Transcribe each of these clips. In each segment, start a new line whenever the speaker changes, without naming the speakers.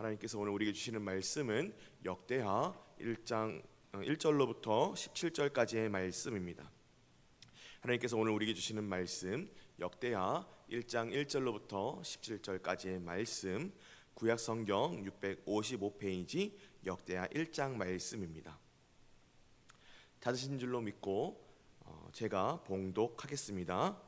하나님께서 오늘 우리에게 주시는 말씀은 역대하 1장 1절로부터 17절까지의 말씀입니다. 하나님께서 오늘 우리에게 주시는 말씀 역대하 1장 1절로부터 17절까지의 말씀, 구약 성경 655페이지 역대하 1장 말씀입니다. 찾으신 줄로 믿고 제가 봉독하겠습니다.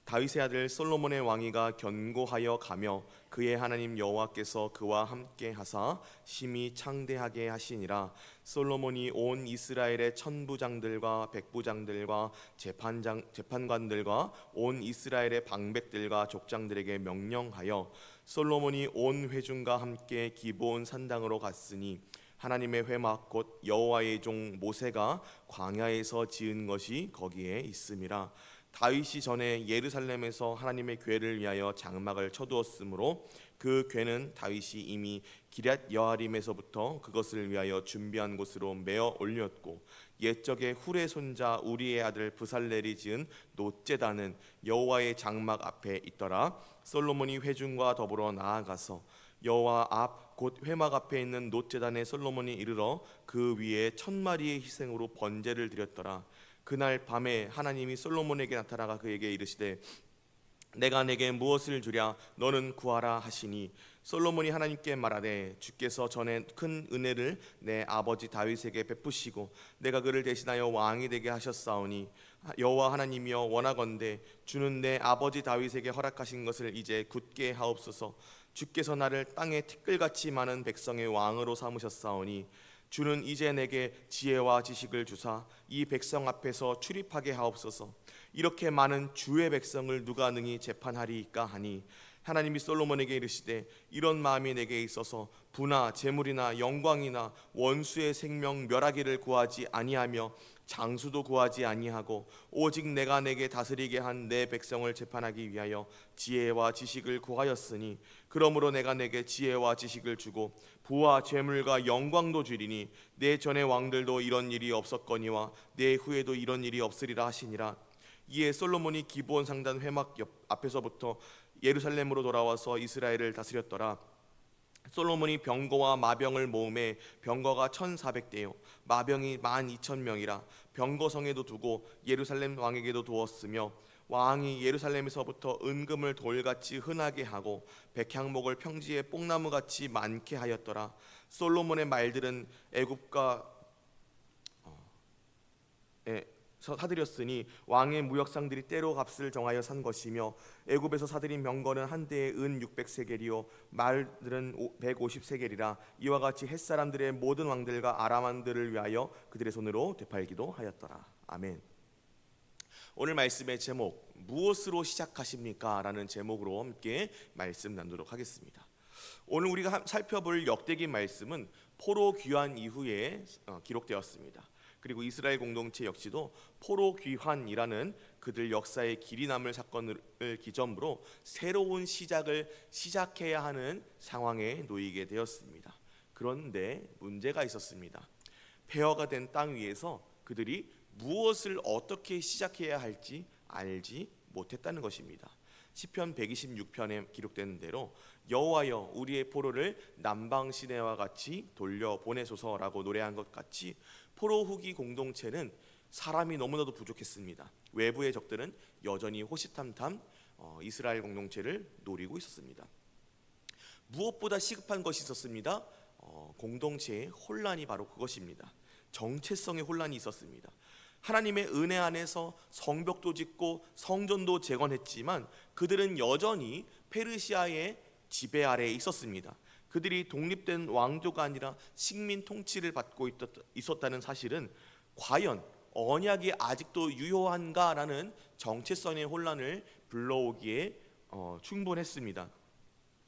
다윗의 아들 솔로몬의 왕위가 견고하여 가며 그의 하나님 여호와께서 그와 함께 하사 심히 창대하게 하시니라. 솔로몬이 온 이스라엘의 천부장들과 백부장들과 재판관들과 온 이스라엘의 방백들과 족장들에게 명령하여 솔로몬이 온 회중과 함께 기브온 산당으로 갔으니 하나님의 회막 곧 여호와의 종 모세가 광야에서 지은 것이 거기에 있음이라. 다윗이 전에 예루살렘에서 하나님의 궤를 위하여 장막을 쳐두었으므로 그 궤는 다윗이 이미 기럇 여아림에서부터 그것을 위하여 준비한 곳으로 메어 올렸고, 옛적에 훌의 손자 우리의 아들 브살렐이 지은 놋제단은 여호와의 장막 앞에 있더라. 솔로몬이 회중과 더불어 나아가서 여호와 앞 곧 회막 앞에 있는 놋제단에 솔로몬이 이르러 그 위에 1000마리의 희생으로 번제를 드렸더라. 그날 밤에 하나님이 솔로몬에게 나타나가 그에게 이르시되 내가 내게 무엇을 주랴 너는 구하라 하시니, 솔로몬이 하나님께 말하되 주께서 전에 큰 은혜를 내 아버지 다윗에게 베푸시고 내가 그를 대신하여 왕이 되게 하셨사오니 여호와 하나님이여 원하건대 주는 내 아버지 다윗에게 허락하신 것을 이제 굳게 하옵소서. 주께서 나를 땅에 티끌같이 많은 백성의 왕으로 삼으셨사오니 주는 이제 내게 지혜와 지식을 주사 이 백성 앞에서 출입하게 하옵소서. 이렇게 많은 주의 백성을 누가 능히 재판하리이까 하니, 하나님이 솔로몬에게 이르시되 이런 마음이 내게 있어서 부나 재물이나 영광이나 원수의 생명 멸하기를 구하지 아니하며 장수도 구하지 아니하고 오직 내가 내게 다스리게 한 내 백성을 재판하기 위하여 지혜와 지식을 구하였으니, 그러므로 내가 내게 지혜와 지식을 주고 부와 재물과 영광도 주리니 내 전의 왕들도 이런 일이 없었거니와 내 후에도 이런 일이 없으리라 하시니라. 이에 솔로몬이 기브온 상단 회막 옆 앞에서부터 예루살렘으로 돌아와서 이스라엘을 다스렸더라. 솔로몬이 병거와 마병을 모음에 병거가 1400대요 마병이 12000명이라. 병거성에도 두고 예루살렘 왕에게도 두었으며, 왕이 예루살렘에서부터 은금을 돌같이 흔하게 하고 백향목을 평지에 뽕나무같이 많게 하였더라. 솔로몬의 말들은 애굽과 사들였으니 왕의 무역상들이 때로 값을 정하여 산 것이며, 애굽에서 사들인 병거는 한 대에 은 600세겔이요 말들은 150세겔이라. 이와 같이 햇사람들의 모든 왕들과 아람왕들을 위하여 그들의 손으로 되팔기도 하였더라. 아멘. 오늘 말씀의 제목 무엇으로 시작하십니까? 라는 제목으로 함께 말씀 나누도록 하겠습니다. 오늘 우리가 살펴볼 역대기 말씀은 포로 귀환 이후에 기록되었습니다. 그리고 이스라엘 공동체 역시도 포로 귀환이라는 그들 역사의 길이 남을 사건을 기점으로 새로운 시작을 시작해야 하는 상황에 놓이게 되었습니다. 그런데 문제가 있었습니다. 폐허가 된 땅 위에서 그들이 무엇을 어떻게 시작해야 할지 알지 못했다는 것입니다. 시편 126편에 기록된 대로 여호와여 우리의 포로를 남방 시내와 같이 돌려보내소서라고 노래한 것 같이, 포로 후기 공동체는 사람이 너무나도 부족했습니다. 외부의 적들은 여전히 호시탐탐 이스라엘 공동체를 노리고 있었습니다. 무엇보다 시급한 것이 있었습니다. 공동체의 혼란이 바로 그것입니다. 정체성의 혼란이 있었습니다. 하나님의 은혜 안에서 성벽도 짓고 성전도 재건했지만 그들은 여전히 페르시아의 지배 아래에 있었습니다. 그들이 독립된 왕조가 아니라 식민 통치를 받고 있었다는 사실은 과연 언약이 아직도 유효한가라는 정체성의 혼란을 불러오기에 충분했습니다.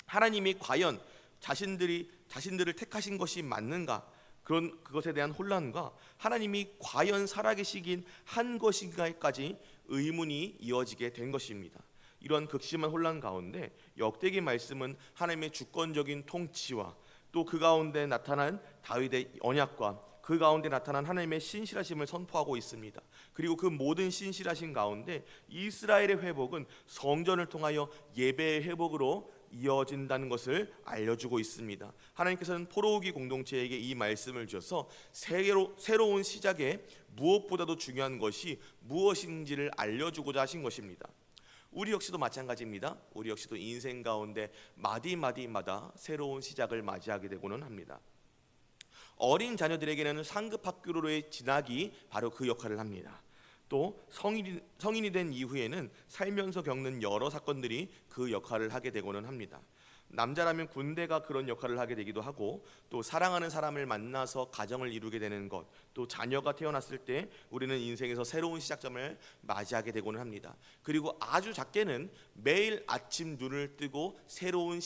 하나님이 과연 자신들을 택하신 것이 맞는가? 그것에 대한 혼란과 하나님이 과연 살아계시긴 한 것인가까지 의문이 이어지게 된 것입니다. 이런 극심한 혼란 가운데 역대기 말씀은 하나님의 주권적인 통치와 또 그 가운데 나타난 다윗의 언약과 그 가운데 나타난 하나님의 신실하심을 선포하고 있습니다. 그리고 그 모든 신실하심 가운데 이스라엘의 회복은 성전을 통하여 예배의 회복으로 이어진다는 것을 알려주고 있습니다. 하나님께서는 포로오기 공동체에게 이 말씀을 주셔서 새로운 시작에 무엇보다도 중요한 것이 무엇인지를 알려주고자 하신 것입니다. 우리 역시도 마찬가지입니다. 우리 역시도 인생 가운데 마디마디마다 새로운 시작을 맞이하게 되고는 합니다. 어린 자녀들에게는 상급 학교로의 진학이 바로 그 역할을 합니다. 또 성인이 된 이후에는 살면서 겪는 여러 사건들이 그 역할을 하게 되고는 합니다. 남자라면 군대가 그런 역할을 하게 되기도 하고, 또 사랑하는 사람을 만나서 가정을 이루게 되는 것, 또 자녀가 태어났을 때 우리는 인생에서 새로운 시작점을 맞이하게 되고는 합니다. 그리고 아주 작게는 매일 아침 눈을 뜨고 새로운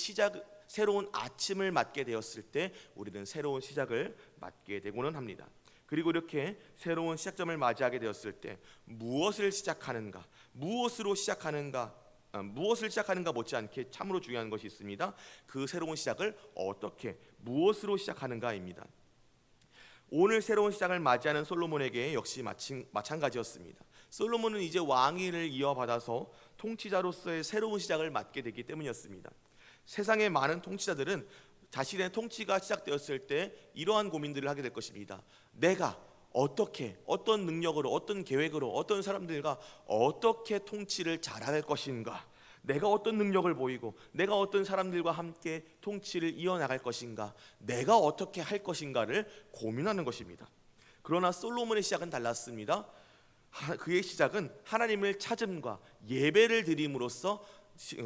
아침을 맞게 되었을 때 우리는 새로운 시작을 맞게 되고는 합니다. 그리고 이렇게 새로운 시작점을 맞이하게 되었을 때 무엇을 시작하는가, 무엇으로 시작하는가, 무엇을 시작하는가 못지않게 참으로 중요한 것이 있습니다. 그 새로운 시작을 어떻게, 무엇으로 시작하는가입니다. 오늘 새로운 시작을 맞이하는 솔로몬에게 역시 마찬가지였습니다. 솔로몬은 이제 왕위를 이어받아서 통치자로서의 새로운 시작을 맞게 되기 때문이었습니다. 세상의 많은 통치자들은 자신의 통치가 시작되었을 때 이러한 고민들을 하게 될 것입니다. 내가 어떻게, 어떤 능력으로, 어떤 계획으로, 어떤 사람들과 어떻게 통치를 잘할 것인가, 내가 어떤 능력을 보이고 내가 어떤 사람들과 함께 통치를 이어나갈 것인가, 내가 어떻게 할 것인가를 고민하는 것입니다. 그러나 솔로몬의 시작은 달랐습니다. 그의 시작은 하나님을 찾음과 예배를 드림으로써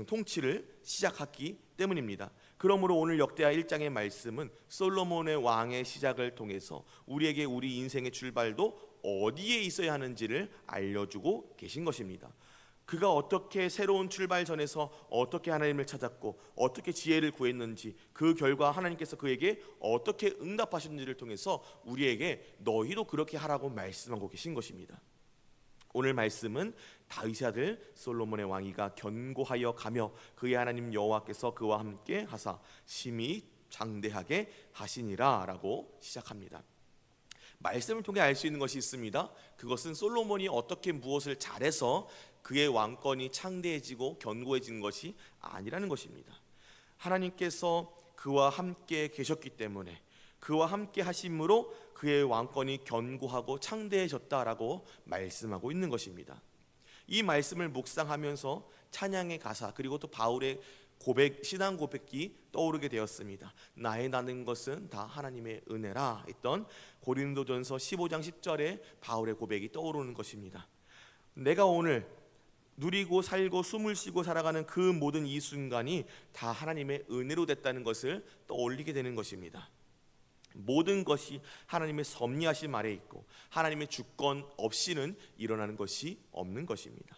통치를 시작했기 때문입니다. 그러므로 오늘 역대하 1장의 말씀은 솔로몬의 왕의 시작을 통해서 우리에게 우리 인생의 출발도 어디에 있어야 하는지를 알려주고 계신 것입니다. 그가 어떻게 새로운 출발선에서 어떻게 하나님을 찾았고 어떻게 지혜를 구했는지, 그 결과 하나님께서 그에게 어떻게 응답하셨는지를 통해서 우리에게 너희도 그렇게 하라고 말씀하고 계신 것입니다. 오늘 말씀은 다윗의 아들 솔로몬의 왕위가 견고하여 가며 그의 하나님 여호와께서 그와 함께 하사 심히 장대하게 하시니라 라고 시작합니다. 말씀을 통해 알 수 있는 것이 있습니다. 그것은 솔로몬이 어떻게 무엇을 잘해서 그의 왕권이 창대해지고 견고해진 것이 아니라는 것입니다. 하나님께서 그와 함께 계셨기 때문에, 그와 함께 하심으로 그의 왕권이 견고하고 창대해졌다라고 말씀하고 있는 것입니다. 이 말씀을 묵상하면서 찬양의 가사, 그리고 또 바울의 신앙 고백이 떠오르게 되었습니다. 나의 나는 것은 다 하나님의 은혜라 했던 고린도전서 15장 10절의 바울의 고백이 떠오르는 것입니다. 내가 오늘 누리고 살고 숨을 쉬고 살아가는 그 모든 이 순간이 다 하나님의 은혜로 됐다는 것을 떠올리게 되는 것입니다. 모든 것이 하나님의 섭리하심 아래 있고 하나님의 주권 없이는 일어나는 것이 없는 것입니다.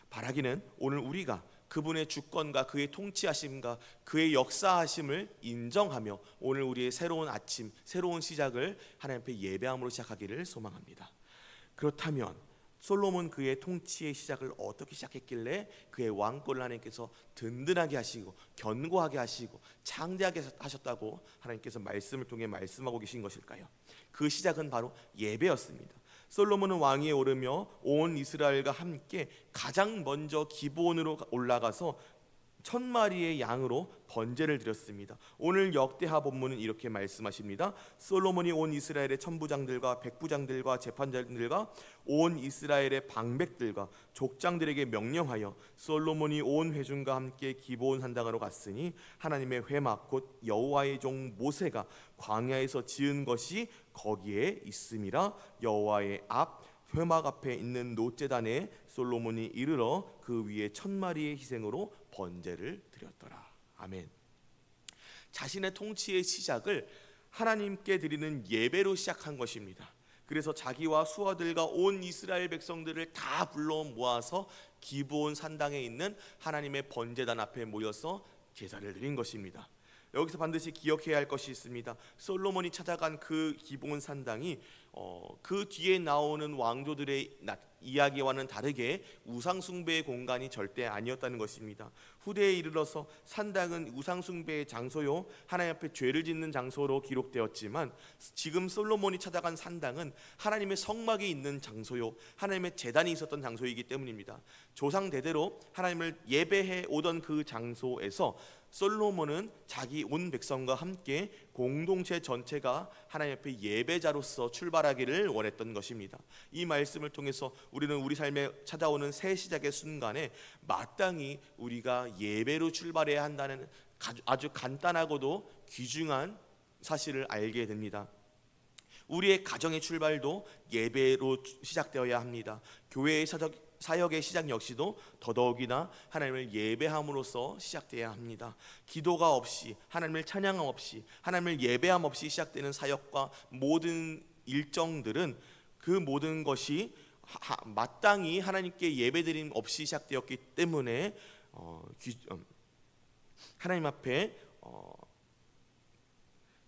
바라기는 오늘 우리가 그분의 주권과 그의 통치하심과 그의 역사하심을 인정하며 오늘 우리의 새로운 아침, 새로운 시작을 하나님 앞에 예배함으로 시작하기를 소망합니다. 그렇다면 솔로몬 그의 통치의 시작을 어떻게 시작했길래 그의 왕권을 하나님께서 든든하게 하시고 견고하게 하시고 창대하게 하셨다고 하나님께서 말씀을 통해 말씀하고 계신 것일까요? 그 시작은 바로 예배였습니다. 솔로몬은 왕위에 오르며 온 이스라엘과 함께 가장 먼저 기브온으로 올라가서 1000마리의 양으로 번제를 드렸습니다. 오늘 역대하 본문은 이렇게 말씀하십니다. 솔로몬이 온 이스라엘의 천부장들과 백부장들과 재판장들과 온 이스라엘의 방백들과 족장들에게 명령하여 솔로몬이 온 회중과 함께 기브온 산당으로 갔으니 하나님의 회막 곧 여호와의 종 모세가 광야에서 지은 것이 거기에 있음이라. 여호와의 앞 회막 앞에 있는 노제단에 솔로몬이 이르러 그 위에 1000마리의 희생으로 번제를 드렸더라. 아멘. 자신의 통치의 시작을 하나님께 드리는 예배로 시작한 것입니다. 그래서 자기와 수하들과 온 이스라엘 백성들을 다 불러 모아서 기브온 산당에 있는 하나님의 번제단 앞에 모여서 제사를 드린 것입니다. 여기서 반드시 기억해야 할 것이 있습니다. 솔로몬이 찾아간 그 기브온 산당이 그 뒤에 나오는 왕조들의 이야기와는 다르게 우상숭배의 공간이 절대 아니었다는 것입니다. 후대에 이르러서 산당은 우상숭배의 장소요 하나님 앞에 죄를 짓는 장소로 기록되었지만, 지금 솔로몬이 찾아간 산당은 하나님의 성막이 있는 장소요 하나님의 제단이 있었던 장소이기 때문입니다. 조상 대대로 하나님을 예배해 오던 그 장소에서 솔로몬은 자기 온 백성과 함께 공동체 전체가 하나님 앞에 예배자로서 출발하기를 원했던 것입니다. 이 말씀을 통해서 우리는 우리 삶에 찾아오는 새 시작의 순간에 마땅히 우리가 예배로 출발해야 한다는 아주 간단하고도 귀중한 사실을 알게 됩니다. 우리의 가정의 출발도 예배로 시작되어야 합니다. 교회의 사역의 시작 역시도 더더욱이나 하나님을 예배함으로써 시작되어야 합니다. 기도가 없이, 하나님을 찬양함 없이, 하나님을 예배함 없이 시작되는 사역과 모든 일정들은 그 모든 것이 마땅히 하나님께 예배드림 없이 시작되었기 때문에 하나님 앞에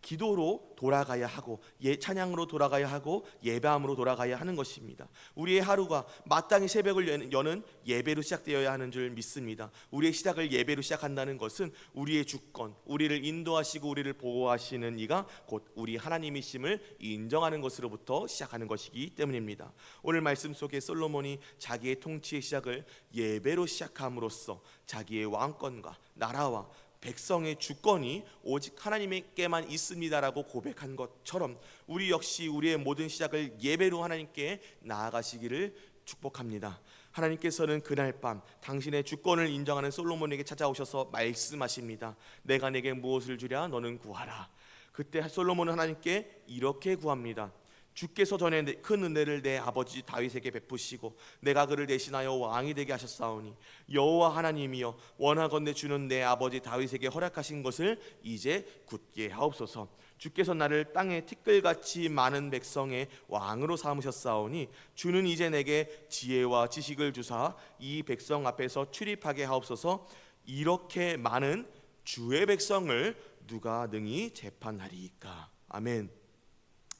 기도로 돌아가야 하고 찬양으로 돌아가야 하고 예배함으로 돌아가야 하는 것입니다. 우리의 하루가 마땅히 새벽을 여는 예배로 시작되어야 하는 줄 믿습니다. 우리의 시작을 예배로 시작한다는 것은 우리의 주권, 우리를 인도하시고 우리를 보호하시는 이가 곧 우리 하나님이심을 인정하는 것으로부터 시작하는 것이기 때문입니다. 오늘 말씀 속에 솔로몬이 자기의 통치의 시작을 예배로 시작함으로써 자기의 왕권과 나라와 백성의 주권이 오직 하나님께만 있습니다라고 고백한 것처럼 우리 역시 우리의 모든 시작을 예배로 하나님께 나아가시기를 축복합니다. 하나님께서는 그날 밤 당신의 주권을 인정하는 솔로몬에게 찾아오셔서 말씀하십니다. 내가 내게 무엇을 주랴? 너는 구하라. 그때 솔로몬은 하나님께 이렇게 구합니다. 주께서 전에 큰 은혜를 내 아버지 다윗에게 베푸시고 내가 그를 대신하여 왕이 되게 하셨사오니 여호와 하나님이여 원하건대 주는 내 아버지 다윗에게 허락하신 것을 이제 굳게 하옵소서. 주께서 나를 땅에 티끌같이 많은 백성의 왕으로 삼으셨사오니 주는 이제 내게 지혜와 지식을 주사 이 백성 앞에서 출입하게 하옵소서. 이렇게 많은 주의 백성을 누가 능히 재판하리이까. 아멘.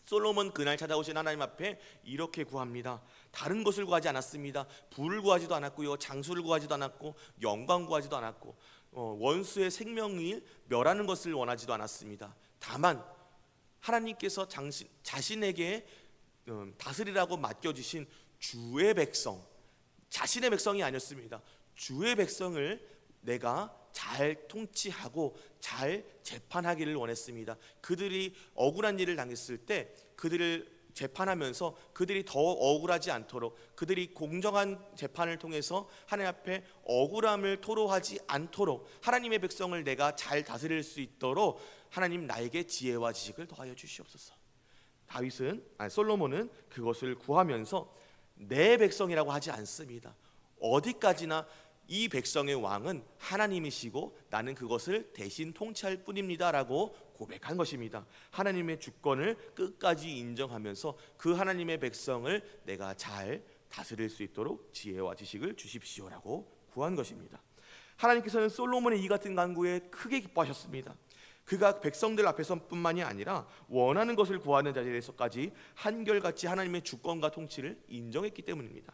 솔로몬 그날 찾아오신 하나님 앞에 이렇게 구합니다. 다른 것을 구하지 않았습니다. 부를 구하지도 않았고요, 장수를 구하지도 않았고, 영광 구하지도 않았고, 원수의 생명을 멸하는 것을 원하지도 않았습니다. 다만 하나님께서 자신에게 다스리라고 맡겨주신 주의 백성, 자신의 백성이 아니었습니다. 주의 백성을 내가 잘 통치하고 잘 재판하기를 원했습니다. 그들이 억울한 일을 당했을 때 그들을 재판하면서 그들이 더 억울하지 않도록, 그들이 공정한 재판을 통해서 하나님 앞에 억울함을 토로하지 않도록 하나님의 백성을 내가 잘 다스릴 수 있도록 하나님 나에게 지혜와 지식을 더하여 주시옵소서. 솔로몬은 그것을 구하면서 내 백성이라고 하지 않습니다. 어디까지나 이 백성의 왕은 하나님이시고 나는 그것을 대신 통치할 뿐입니다 라고 고백한 것입니다. 하나님의 주권을 끝까지 인정하면서 그 하나님의 백성을 내가 잘 다스릴 수 있도록 지혜와 지식을 주십시오라고 구한 것입니다. 하나님께서는 솔로몬의 이 같은 간구에 크게 기뻐하셨습니다. 그가 백성들 앞에서뿐만이 아니라 원하는 것을 구하는 자리에서까지 한결같이 하나님의 주권과 통치를 인정했기 때문입니다.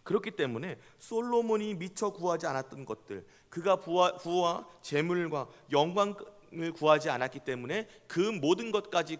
그렇기 때문에 솔로몬이 미처 구하지 않았던 것들, 그가 부와 재물과 영광을 구하지 않았기 때문에 그 모든 것까지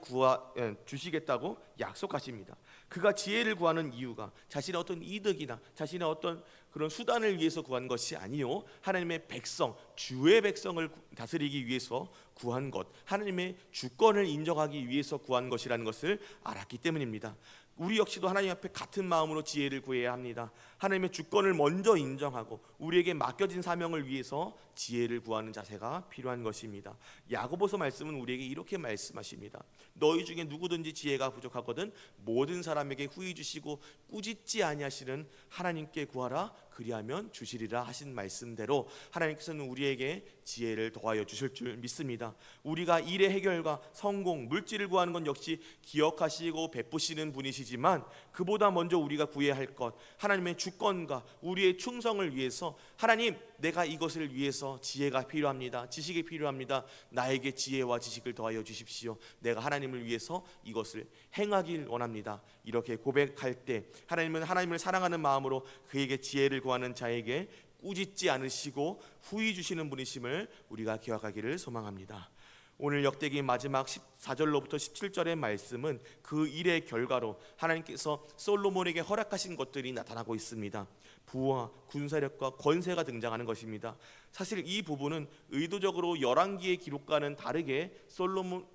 주시겠다고 약속하십니다. 그가 지혜를 구하는 이유가 자신의 어떤 이득이나 자신의 어떤 그런 수단을 위해서 구한 것이 아니요, 하나님의 백성, 주의 백성을 다스리기 위해서 구한 것, 하나님의 주권을 인정하기 위해서 구한 것이라는 것을 알았기 때문입니다. 우리 역시도 하나님 앞에 같은 마음으로 지혜를 구해야 합니다. 하나님의 주권을 먼저 인정하고 우리에게 맡겨진 사명을 위해서 지혜를 구하는 자세가 필요한 것입니다. 야고보서 말씀은 우리에게 이렇게 말씀하십니다. 너희 중에 누구든지 지혜가 부족하거든 모든 사람에게 후히 주시고 꾸짖지 아니하시는 하나님께 구하라 그리하면 주시리라 하신 말씀대로 하나님께서는 우리에게 지혜를 더하여 주실 줄 믿습니다. 우리가 일의 해결과 성공, 물질을 구하는 건 역시 기억하시고 베푸시는 분이시지만 그보다 먼저 우리가 구해야 할 것, 하나님의 주권과 우리의 충성을 위해서 하나님, 내가 이것을 위해서 지혜가 필요합니다. 지식이 필요합니다. 나에게 지혜와 지식을 더하여 주십시오. 내가 하나님을 위해서 이것을 행하길 원합니다. 이렇게 고백할 때 하나님은 하나님을 사랑하는 마음으로 그에게 지혜를 구하는 자에게 꾸짖지 않으시고 후히 주시는 분이심을 우리가 기억하기를 소망합니다. 오늘 역대기 마지막 14절로부터 17절의 말씀은 그 일의 결과로 하나님께서 솔로몬에게 허락하신 것들이 나타나고 있습니다. 부와 군사력과 권세가 등장하는 것입니다. 사실 이 부분은 의도적으로 열왕기의 기록과는 다르게 솔로몬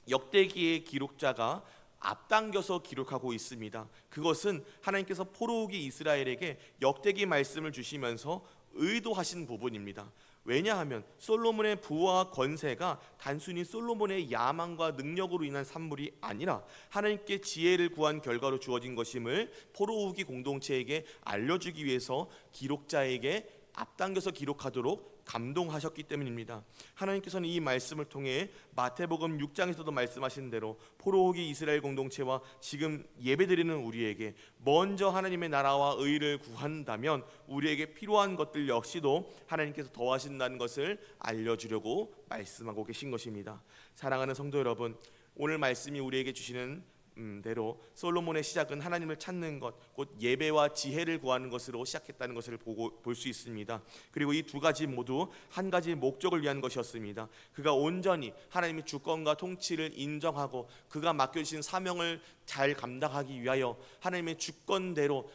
역대기의 기록자가 앞당겨서 기록하고 있습니다. 그것은 하나님께서 포로오기 이스라엘에게 역대기 말씀을 주시면서 의도하신 부분입니다. 왜냐하면 솔로몬의 부와 권세가 단순히 솔로몬의 야망과 능력으로 인한 산물이 아니라 하나님께 지혜를 구한 결과로 주어진 것임을 포로오기 공동체에게 알려주기 위해서 기록자에게 앞당겨서 기록하도록 감동하셨기 때문입니다. 하나님께서는 이 말씀을 통해 마태복음 6장에서도 말씀하신 대로 포로오기 이스라엘 공동체와 지금 예배드리는 우리에게 먼저 하나님의 나라와 의를 구한다면 우리에게 필요한 것들 역시도 하나님께서 더하신다는 것을 알려주려고 말씀하고 계신 것입니다. 사랑하는 성도 여러분, 오늘 말씀이 우리에게 주시는 대로 솔로몬의 시작은 하나님을 찾는 것, 곧 예배와 지혜를 구하는 것으로 시작했다는 것을 볼 수 있습니다. 그리고 이 두 가지 모두 한 가지 목적을 위한 것이었습니다. 그가 온전히 하나님의 주권과 통치를 인정하고 그가 맡겨주신 사명을 잘 감당하기 위하여 하나님의 주권대로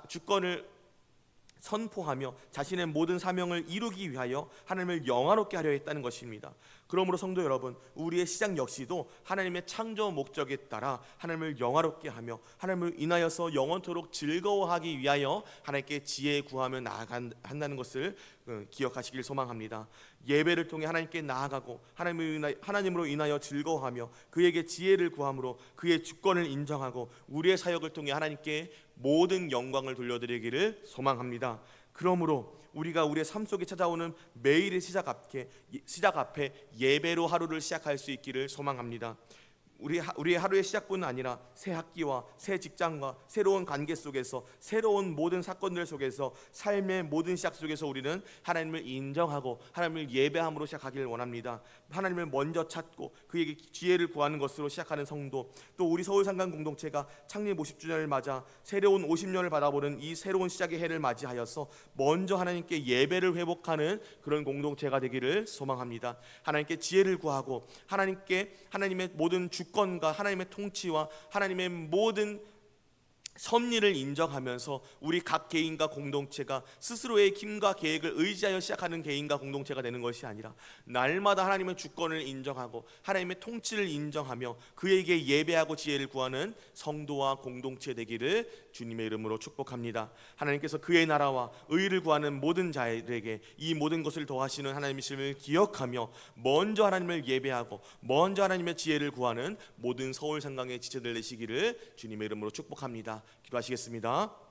주권을 선포하며 자신의 모든 사명을 이루기 위하여 하나님을 영화롭게 하려 했다는 것입니다. 그러므로 성도 여러분, 우리의 시작 역시도 하나님의 창조 목적에 따라 하나님을 영화롭게 하며 하나님을 인하여서 영원토록 즐거워하기 위하여 하나님께 지혜 구하며 나아간다는 것을 기억하시길 소망합니다. 예배를 통해 하나님께 나아가고 하나님으로 인하여 즐거워하며 그에게 지혜를 구함으로 그의 주권을 인정하고 우리의 사역을 통해 하나님께 모든 영광을 돌려드리기를 소망합니다. 그러므로 우리가 우리의 삶 속에 찾아오는 매일의 시작 앞에 예배로 하루를 시작할 수 있기를 소망합니다. 우리의 하루의 시작뿐 아니라 새 학기와 새 직장과 새로운 관계 속에서 새로운 모든 사건들 속에서 삶의 모든 시작 속에서 우리는 하나님을 인정하고 하나님을 예배함으로 시작하기를 원합니다. 하나님을 먼저 찾고 그에게 지혜를 구하는 것으로 시작하는 성도, 또 우리 서울상관 공동체가 창립 50주년을 맞아 새로운 50년을 바라보는 이 새로운 시작의 해를 맞이하여서 먼저 하나님께 예배를 회복하는 그런 공동체가 되기를 소망합니다. 하나님께 지혜를 구하고 하나님의 모든 주권과 하나님의 통치와 하나님의 모든 섭리를 인정하면서 우리 각 개인과 공동체가 스스로의 힘과 계획을 의지하여 시작하는 개인과 공동체가 되는 것이 아니라 날마다 하나님의 주권을 인정하고 하나님의 통치를 인정하며 그에게 예배하고 지혜를 구하는 성도와 공동체 되기를 주님의 이름으로 축복합니다. 하나님께서 그의 나라와 의를 구하는 모든 자들에게 이 모든 것을 더하시는 하나님이심을 기억하며 먼저 하나님을 예배하고 먼저 하나님의 지혜를 구하는 모든 서울상강의 지체들 되시기를 주님의 이름으로 축복합니다. 기도하시겠습니다.